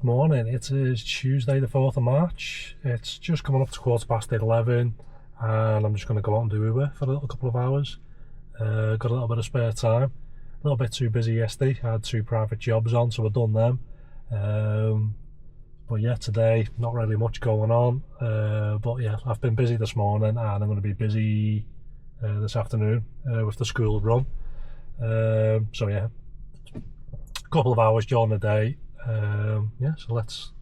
morning. It is Tuesday the 4th of March. It's just coming up to 11:15 and I'm just going to go out and do Uber for a little couple of hours. Got a little bit of spare time. A little bit too busy yesterday. I had 2 private jobs on, so I've done them. But yeah, today not really much going on. But yeah, I've been busy this morning and I'm going to be busy this afternoon with the school run. So yeah, a couple of hours during the day. Yeah, so let's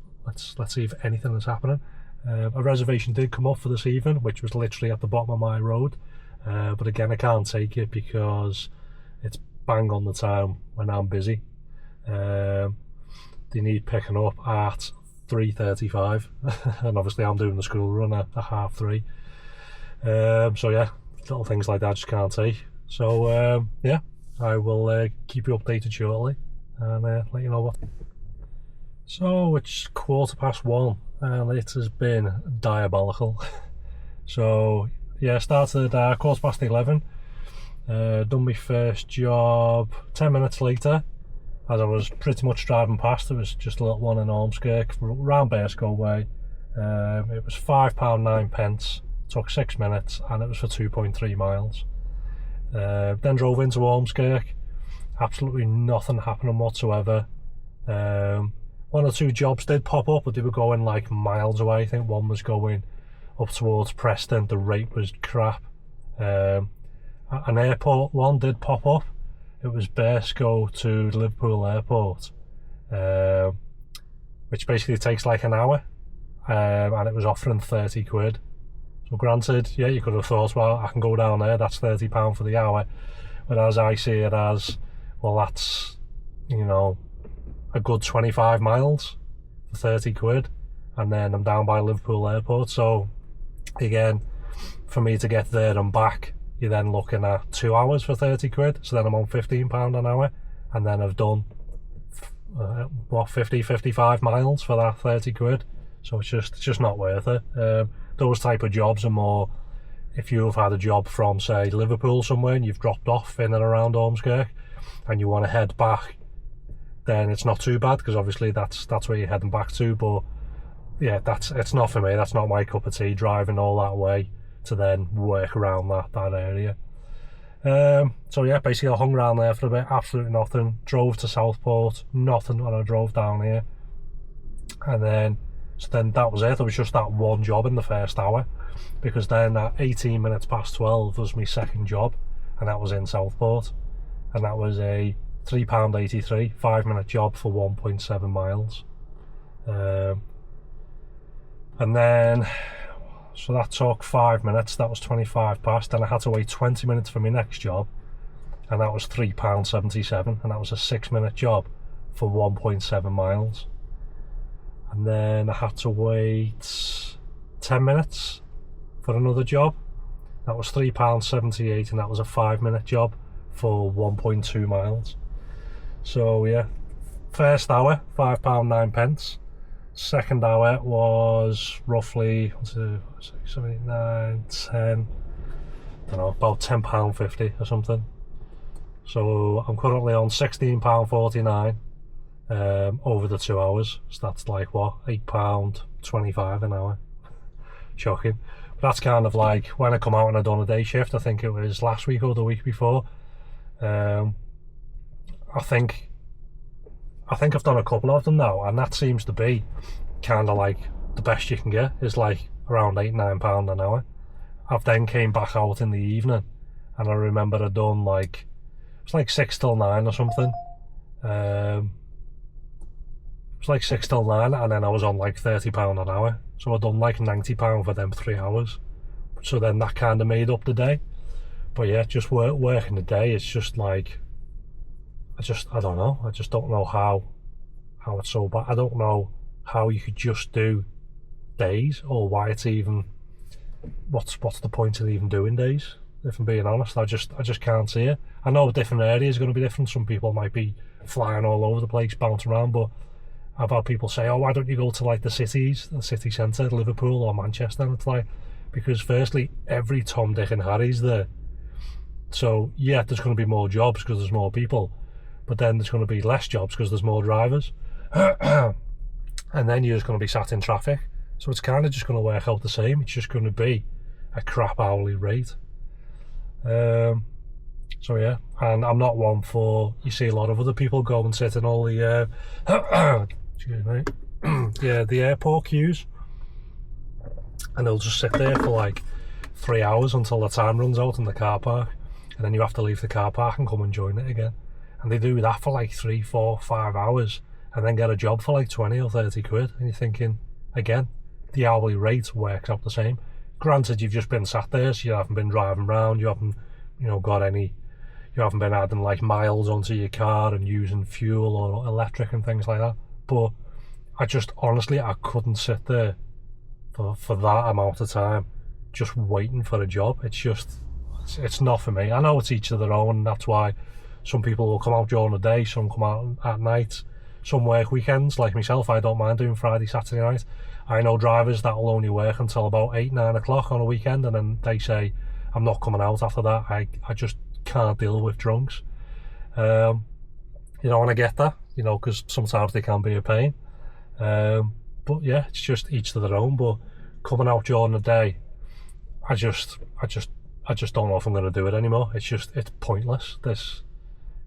see if anything is happening. A reservation did come up for this evening, which was literally at the bottom of my road, but again I can't take it because it's bang on the time when I'm busy. They need picking up at 3:35 and obviously I'm doing the school run at 3:30. So yeah, little things like that I just can't take. So yeah, I will keep you updated shortly and let you know what. So it's 1:15 and it has been diabolical. So yeah, started at 11:15. Done my first job 10 minutes later as I was pretty much driving past. It was just a little one in Ormskirk around Bearscough way. It was £5.09, took 6 minutes and it was for 2.3 miles. Then drove into Ormskirk, absolutely nothing happening whatsoever. 1 or 2 jobs did pop up, but they were going like miles away. I think one was going up towards Preston, the rate was crap. An airport one did pop up. It was Bearscough to Liverpool Airport, which basically takes like an hour, and it was offering 30 quid. So granted, yeah, you could have thought, well, I can go down there, that's £30 for the hour. But as I see it as, well, that's, you know, a good 25 miles for 30 quid, and then I'm down by Liverpool Airport. So again, for me to get there and back, you're then looking at 2 hours for 30 quid. So then I'm on £15 an hour, and then I've done 55 miles for that 30 quid. So it's just not worth it. Those type of jobs are more if you've had a job from, say, Liverpool somewhere and you've dropped off in and around Ormskirk and you want to head back, then it's not too bad because obviously that's where you're heading back to. But yeah, it's not for me. That's not my cup of tea, driving all that way to then work around that area. So yeah, basically I hung around there for a bit, absolutely nothing. Drove to Southport, nothing when I drove down here. And then that was it. There was just that one job in the first hour, because then at 18 minutes past 12 was my second job, and that was in Southport, and that was a £3.83 5-minute job for 1.7 miles. And then so that took 5 minutes, that was 25 past, and I had to wait 20 minutes for my next job, and that was £3.77, and that was a 6-minute job for 1.7 miles. And then I had to wait 10 minutes for another job, that was £3.78, and that was a 5-minute job for 1.2 miles. So yeah, first hour £5.09, second hour was roughly 6, 7, 8, 9, 10, I don't know, about £10.50 or something. So I'm currently on £16.49 over the 2 hours, so that's like what, £8.25 an hour. Shocking. But that's kind of like when I come out and I done a day shift. I think it was last week or the week before. I think I've done a couple of them now, and that seems to be kind of like the best you can get is like around £8-9 an hour. I've then came back out in the evening, and I remember I'd done like, it was like 6 till 9 or something. It was like 6 till 9, and then I was on like £30 an hour. So I'd done like £90 for them 3 hours. So then that kind of made up the day. But yeah, just working the day, it's just like, I don't know. I just don't know how it's so bad. I don't know how you could just do days, or why it's even, what's the point of even doing days, if I'm being honest. I just can't see it. I know different areas are going to be different. Some people might be flying all over the place, bouncing around, but I've had people say, oh, why don't you go to like the city centre, Liverpool or Manchester? And it's like, because firstly, every Tom, Dick and Harry's there. So yeah, there's going to be more jobs because there's more people, but then there's going to be less jobs because there's more drivers. and then you're just going to be sat in traffic. So it's kind of just going to work out the same. It's just going to be a crap hourly rate. So yeah, and I'm not one for, you see a lot of other people go and sit in all the excuse me, yeah, the airport queues, and they'll just sit there for like 3 hours until the time runs out in the car park, and then you have to leave the car park and come and join it again. And they do that for like 3, 4, 5 hours and then get a job for like 20 or 30 quid, and you're thinking, again, the hourly rate works out the same. Granted, you've just been sat there, so you haven't been driving around, you haven't, you haven't been adding like miles onto your car and using fuel or electric and things like that. But I just, honestly, I couldn't sit there for that amount of time just waiting for a job. It's not for me. I know it's each of their own, and that's why some people will come out during the day, some come out at night, some work weekends. Like myself, I don't mind doing Friday, Saturday night. I know drivers that will only work until about 8, 9 o'clock on a weekend, and then they say, I'm not coming out after that. I just can't deal with drunks. And I get that, because sometimes they can be a pain. But yeah, it's just each to their own. But coming out during the day, I just don't know if I'm going to do it anymore. It's pointless.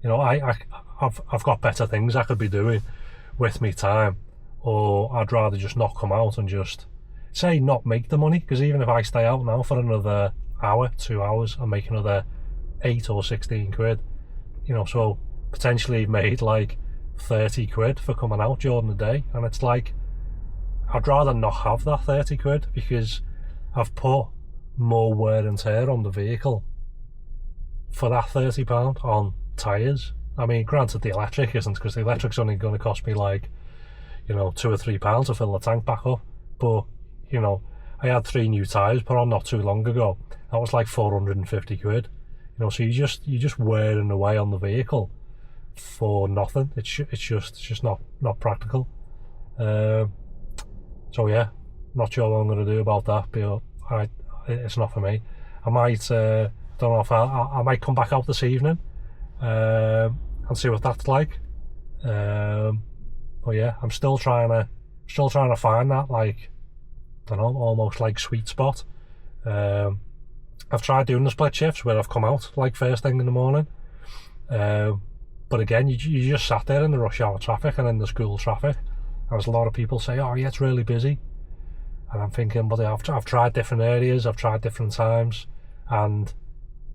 I've got better things I could be doing with me time, or I'd rather just not come out and just say not make the money. Because even if I stay out now for another hour, 2 hours, and make another 8 or 16 quid, so potentially you've made like 30 quid for coming out during the day, and it's like, I'd rather not have that 30 quid, because I've put more wear and tear on the vehicle for that £30 on tyres. I mean, granted the electric isn't, because the electric's only going to cost me like, £2 or £3 to fill the tank back up. But, I had 3 new tyres put on not too long ago. That was like 450 quid. So you're just wearing away on the vehicle for nothing. It's just not practical. So yeah, not sure what I'm going to do about that, but it's not for me. I might, don't know if I might come back out this evening and see what that's like. But yeah, I'm still trying to find that, like, I don't know, almost like sweet spot. I've tried doing the split shifts where I've come out like first thing in the morning, but again, you just sat there in the rush hour traffic and in the school traffic. There's a lot of people say, oh yeah, it's really busy, and I'm thinking, but I've tried different areas, I've tried different times, and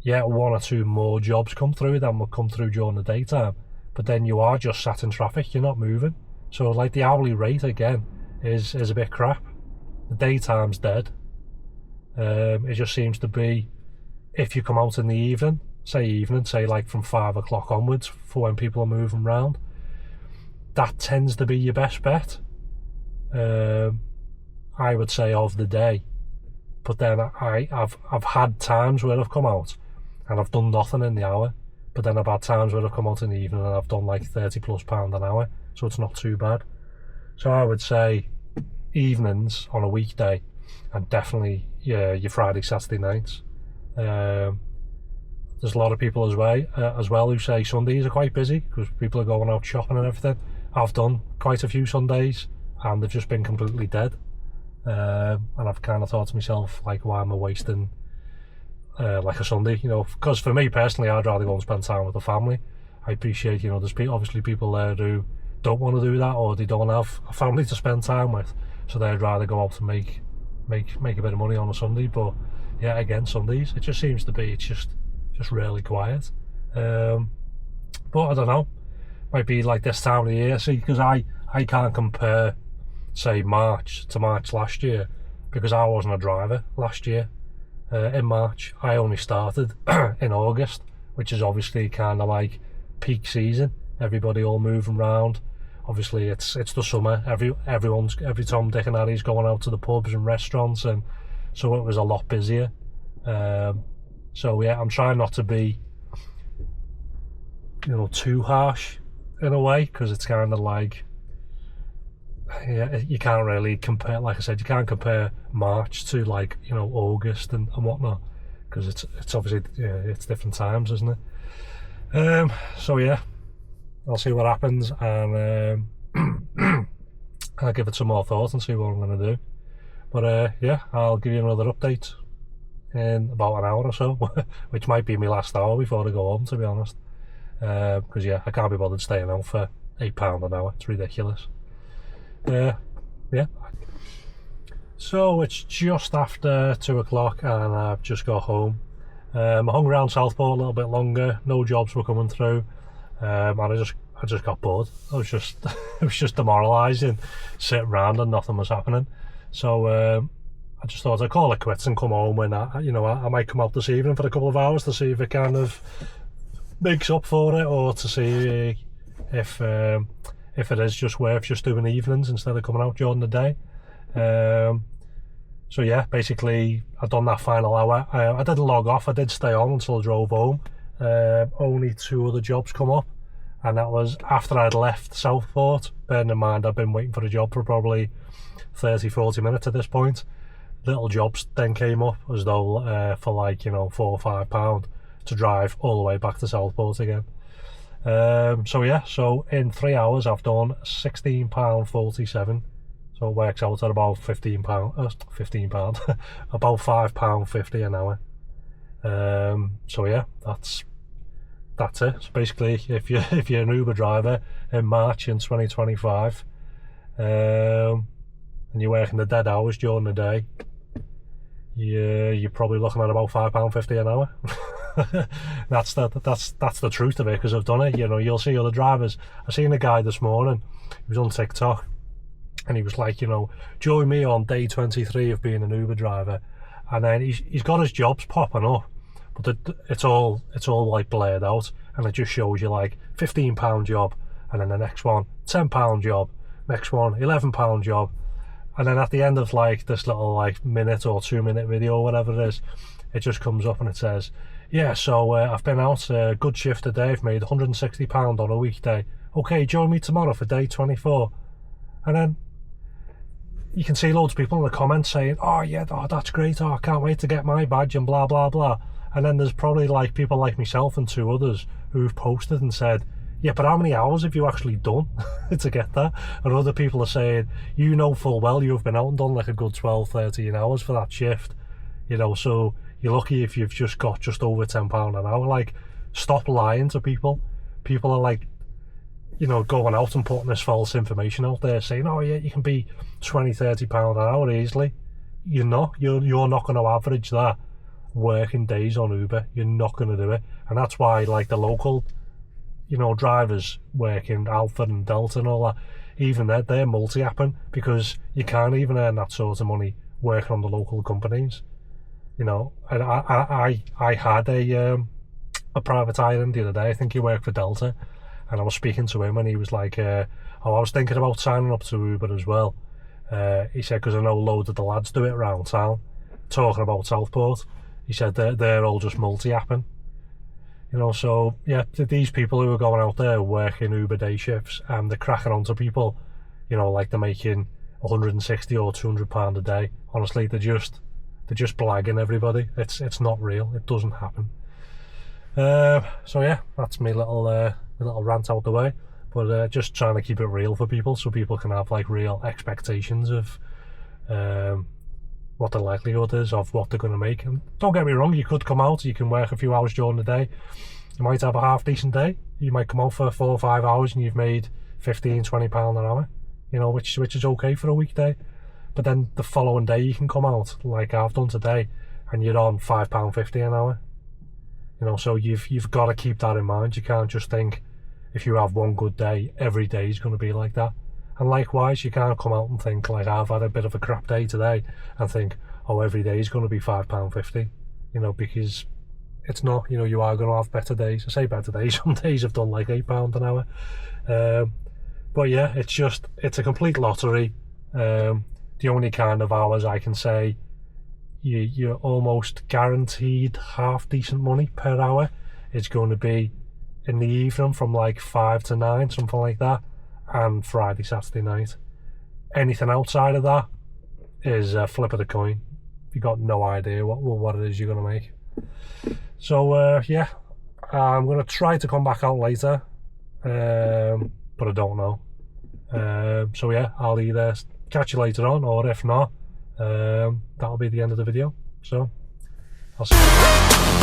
yeah, 1 or 2 more jobs come through than will come through during the daytime, but then you are just sat in traffic, you're not moving. So like the hourly rate again is a bit crap. The daytime's dead. It just seems to be, if you come out in the evening, say like from 5 o'clock onwards, for when people are moving around, that tends to be your best bet, I would say, of the day. But then I've had times where I've come out and I've done nothing in the hour, but then I've had times where I've come out in the evening and I've done like £30+ an hour, so it's not too bad. So I would say evenings on a weekday, and definitely your Friday, Saturday nights. There's a lot of people as well who say Sundays are quite busy because people are going out shopping and everything. I've done quite a few Sundays and they've just been completely dead. And I've kind of thought to myself, like, why am I wasting like a Sunday? Because for me personally, I'd rather go and spend time with the family. I appreciate, there's obviously people there who don't want to do that, or they don't have a family to spend time with, so they'd rather go out and make a bit of money on a Sunday. But yeah, again, Sundays, it just seems to be, it's just really quiet. But I don't know, might be like this time of the year. See, because I can't compare, say, March to March last year, because I wasn't a driver last year. In March, I only started in August, which is obviously kind of like peak season. Everybody all moving around. Obviously, it's the summer. Every Tom, Dick and Harry's going out to the pubs and restaurants, and so it was a lot busier. So yeah, I'm trying not to be, too harsh in a way, because it's kind of like, yeah, you can't really compare. Like I said, you can't compare March to like August and whatnot, because it's obviously, yeah, it's different times, isn't it? So yeah, I'll see what happens, and I'll give it some more thought and see what I'm going to do. But yeah, I'll give you another update in about an hour or so, which might be my last hour before I go home, to be honest. Because yeah, I can't be bothered staying out for £8 an hour. It's ridiculous. Yeah. So it's just after 2 o'clock and I've just got home. I hung around Southport a little bit longer. No jobs were coming through, and I just got bored. It was just demoralising, sitting around and nothing was happening. So I just thought I'd call it quits and come home. And I might come out this evening for a couple of hours to see if it kind of makes up for it, or to see if it is just worth just doing evenings instead of coming out during the day. So yeah, basically I've done that final hour. I didn't log off, I did stay on until I drove home. Only 2 other jobs come up, and that was after I'd left Southport. Bearing in mind I've been waiting for a job for probably 30-40 minutes at this point. Little jobs then came up, as though for like, £4 or £5 to drive all the way back to Southport again. So yeah, so in 3 hours I've done £16.47. So it works out at about £15, about £5.50 an hour. So yeah, that's it. So basically, if you're an Uber driver in March in 2025, and you're working the dead hours during the day, you're probably looking at about £5.50 an hour. That's the truth of it, because I've done it. You'll see other drivers. I seen a guy this morning. He was on TikTok. And he was like, join me on day 23 of being an Uber driver. And then he's got his jobs popping up, but it's all like blared out, and it just shows you like £15 job, and then the next one £10 job, next one £11 job, and then at the end of like this little like minute or 2 minute video or whatever it is, it just comes up and it says, yeah, so I've been out a good shift today, I've made £160 on a weekday. Okay, join me tomorrow for day 24. And then you can see loads of people in the comments saying, oh yeah, that's great, I can't wait to get my badge and blah blah blah. And then there's probably like people like myself and 2 others who've posted and said, yeah, but how many hours have you actually done to get that? And other people are saying, full well you've been out and done like a good 12-13 hours for that shift, so you're lucky if you've just got just over £10 an hour. Like, stop lying to people. People are like, going out and putting this false information out there, saying, oh yeah, you can be £20-30 an hour easily. You're not going to average that working days on Uber. You're not going to do it. And that's why like the local drivers working Alpha and Delta and all that, even they're multi-apping, because you can't even earn that sort of money working on the local companies. And I had a private island the other day. I think he worked for Delta. And I was speaking to him, and he was like, I was thinking about signing up to Uber as well. He said, because I know loads of the lads do it around town, talking about Southport. He said they're all just multi-apping. So yeah, these people who are going out there working Uber day shifts, and they're cracking onto people, like they're making £160 or £200 a day. Honestly, they're just blagging everybody. It's not real. It doesn't happen. So yeah, that's my little rant out the way, but just trying to keep it real for people, so people can have like real expectations of what the likelihood is of what they're going to make. And don't get me wrong, you could come out, you can work a few hours during the day, you might have a half decent day, you might come out for 4 or 5 hours and you've made £15-20 an hour, which is okay for a weekday. But then the following day you can come out like I've done today and you're on £5.50 an hour. So you've got to keep that in mind. You can't just think if you have one good day, every day is going to be like that. And likewise, you can't come out and think like I've had a bit of a crap day today and think, oh, every day is going to be £5.50, because it's not. You are going to have better days. I say better days. Some days I've done like £8 an hour. But yeah, it's a complete lottery. The only kind of hours I can say you're almost guaranteed half decent money per hour is going to be in the evening from like 5 to 9, something like that, and Friday, Saturday night. Anything outside of that is a flip of the coin. You've got no idea what it is you're going to make. So yeah, I'm going to try to come back out later, but I don't know. So yeah, I'll either catch you later on, or if not, that'll be the end of the video. So I'll see you.